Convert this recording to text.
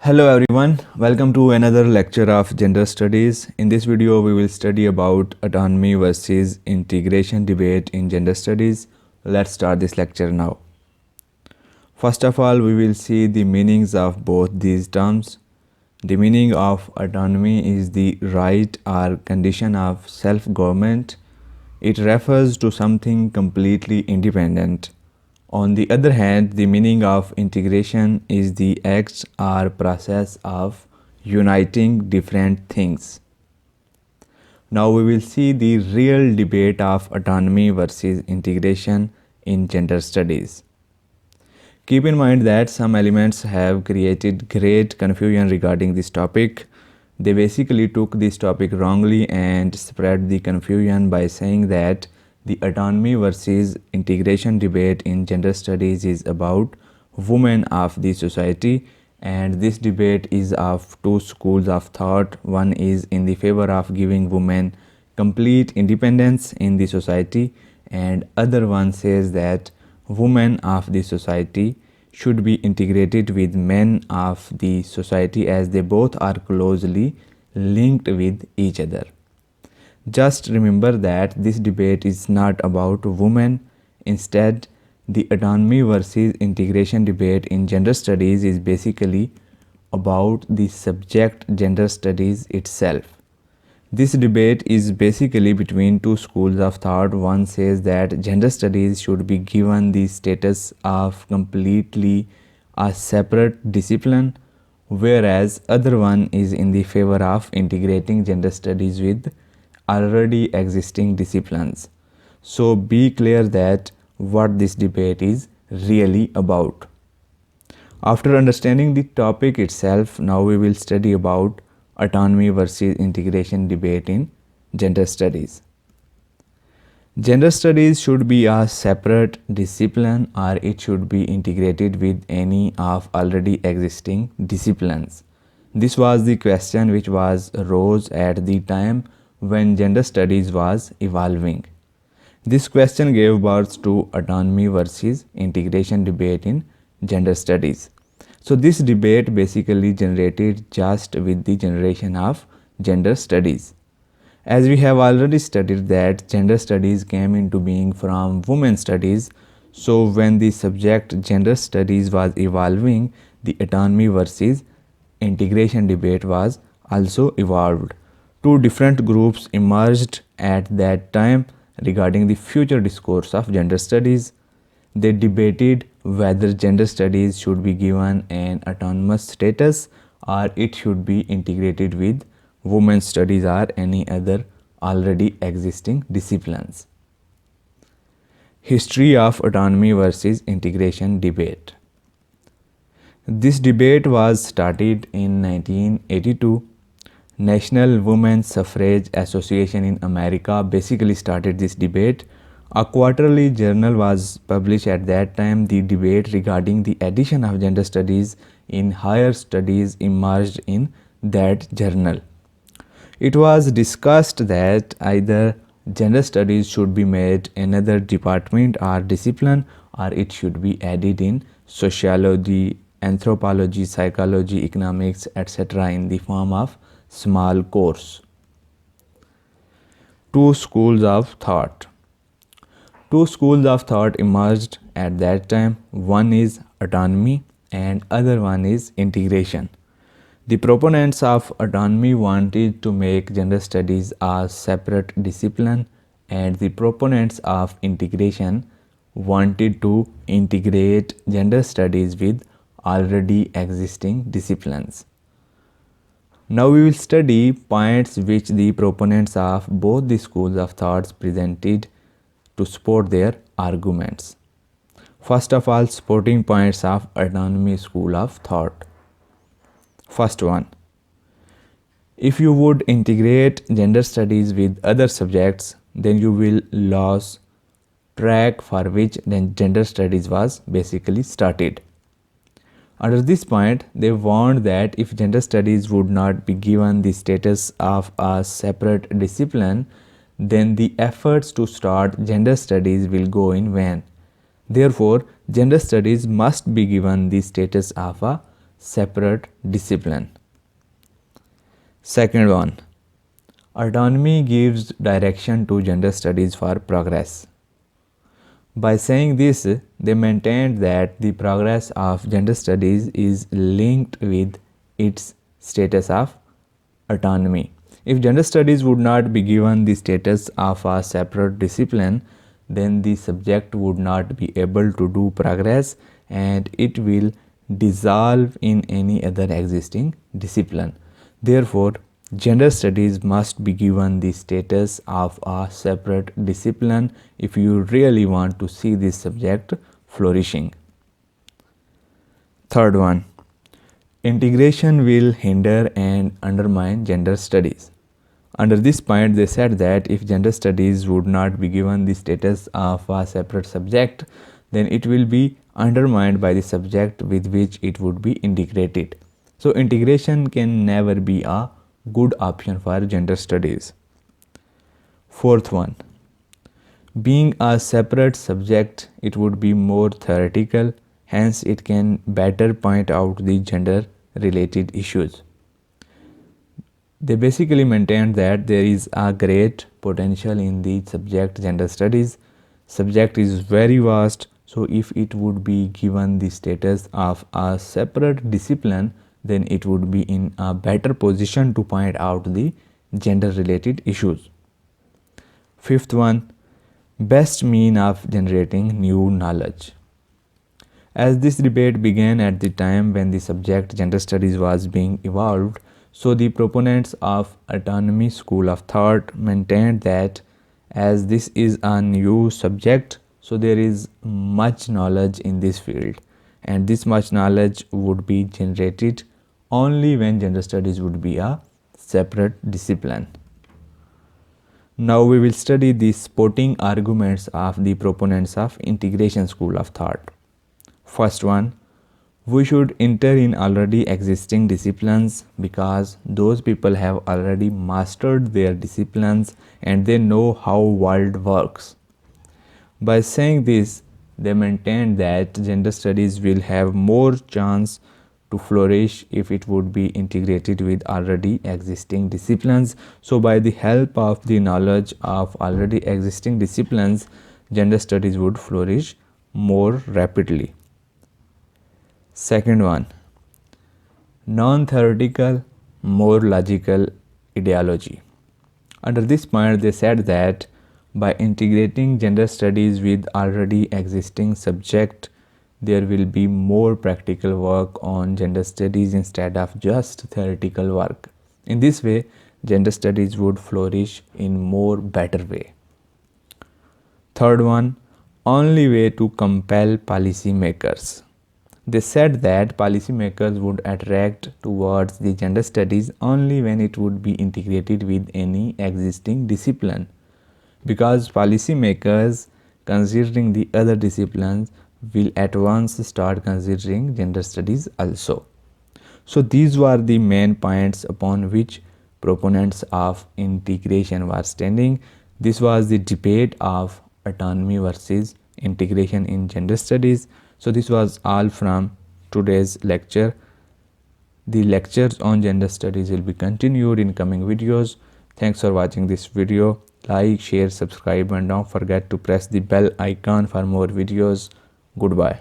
Hello everyone, welcome to another lecture of gender studies. In this video we will study about autonomy versus integration debate in gender studies. Let's start this lecture now. First of all, we will see the meanings of both these terms. The meaning of autonomy is the right or condition of self-government. It refers to something completely independent. On the other hand, the meaning of integration is the act or process of uniting different things. Now we will see the real debate of autonomy versus integration in gender studies. Keep in mind that some elements have created great confusion regarding this topic. They basically took this topic wrongly and spread the confusion by saying that the autonomy versus integration debate in gender studies is about women of the society, and this debate is of two schools of thought. One is in the favor of giving women complete independence in the society, and other one says that women of the society should be integrated with men of the society as they both are closely linked with each other. Just remember that this debate is not about women. Instead, the autonomy versus integration debate in gender studies is basically about the subject gender studies itself. This debate is basically between two schools of thought. One says that gender studies should be given the status of completely a separate discipline, whereas other one is in the favor of integrating gender studies with already existing disciplines. So be clear that what this debate is really about. After understanding the topic itself, now we will study about autonomy versus integration debate in gender studies. Gender studies should be a separate discipline or it should be integrated with any of already existing disciplines. This was the question which was rose at the time when gender studies was evolving. This question gave birth to autonomy versus integration debate in gender studies. So this debate basically generated just with the generation of gender studies. As we have already studied that gender studies came into being from women studies, so when the subject gender studies was evolving, the autonomy versus integration debate was also evolved. Two different groups emerged at that time regarding the future discourse of gender studies. They debated whether gender studies should be given an autonomous status or it should be integrated with women's studies or any other already existing disciplines. History of autonomy versus integration debate. This debate was started in 1982. National Women's Suffrage Association in America basically started this debate. A quarterly journal was published at that time. The debate regarding the addition of gender studies in higher studies emerged in that journal. It was discussed that either gender studies should be made another department or discipline, or it should be added in sociology, anthropology, psychology, economics, etc. in the form of small course. Two schools of thought. Two schools of thought emerged at that time. One is autonomy and other one is integration. The proponents of autonomy wanted to make gender studies a separate discipline, and the proponents of integration wanted to integrate gender studies with already existing disciplines. Now we will study points which the proponents of both the schools of thoughts presented to support their arguments. First of all, supporting points of autonomy school of thought. First one, if you would integrate gender studies with other subjects, then you will lose track for which then gender studies was basically started. Under this point, they warned that if gender studies would not be given the status of a separate discipline, then the efforts to start gender studies will go in vain. Therefore, gender studies must be given the status of a separate discipline. Second one, autonomy gives direction to gender studies for progress. By saying this, they maintained that the progress of gender studies is linked with its status of autonomy. If gender studies would not be given the status of a separate discipline, then the subject would not be able to do progress and it will dissolve in any other existing discipline. Therefore, gender studies must be given the status of a separate discipline if you really want to see this subject flourishing. Third one, integration will hinder and undermine gender studies. Under this point, they said that if gender studies would not be given the status of a separate subject, then it will be undermined by the subject with which it would be integrated. So integration can never be a good option for gender studies. Fourth one, being a separate subject, it would be more theoretical, hence it can better point out the gender related issues. They basically maintained that there is a great potential in the subject gender studies. Subject is very vast, so if it would be given the status of a separate discipline, then it would be in a better position to point out the gender related issues. Fifth one, best mean of generating new knowledge. As this debate began at the time when the subject gender studies was being evolved, so the proponents of autonomy school of thought maintained that as this is a new subject, so there is much knowledge in this field and this much knowledge would be generated only when gender studies would be a separate discipline. Now we will study the supporting arguments of the proponents of integration school of thought. First one, we should enter in already existing disciplines because those people have already mastered their disciplines and they know how world works. By saying this, they maintain that gender studies will have more chance to flourish if it would be integrated with already existing disciplines. So by the help of the knowledge of already existing disciplines, gender studies would flourish more rapidly. Second one, non-theoretical, more logical ideology. Under this point, they said that by integrating gender studies with already existing subject, there will be more practical work on gender studies instead of just theoretical work. In this way, gender studies would flourish in more better way. Third one, only way to compel policymakers. They said that policymakers would attract towards the gender studies only when it would be integrated with any existing discipline, because policymakers considering the other disciplines will at once start considering gender studies also. So these were the main points upon which proponents of integration were standing. This was the debate of autonomy versus integration in gender studies. So this was all from today's lecture. The lectures on gender studies will be continued in coming videos. Thanks for watching this video. Like, share, subscribe and don't forget to press the bell icon for more videos. Goodbye.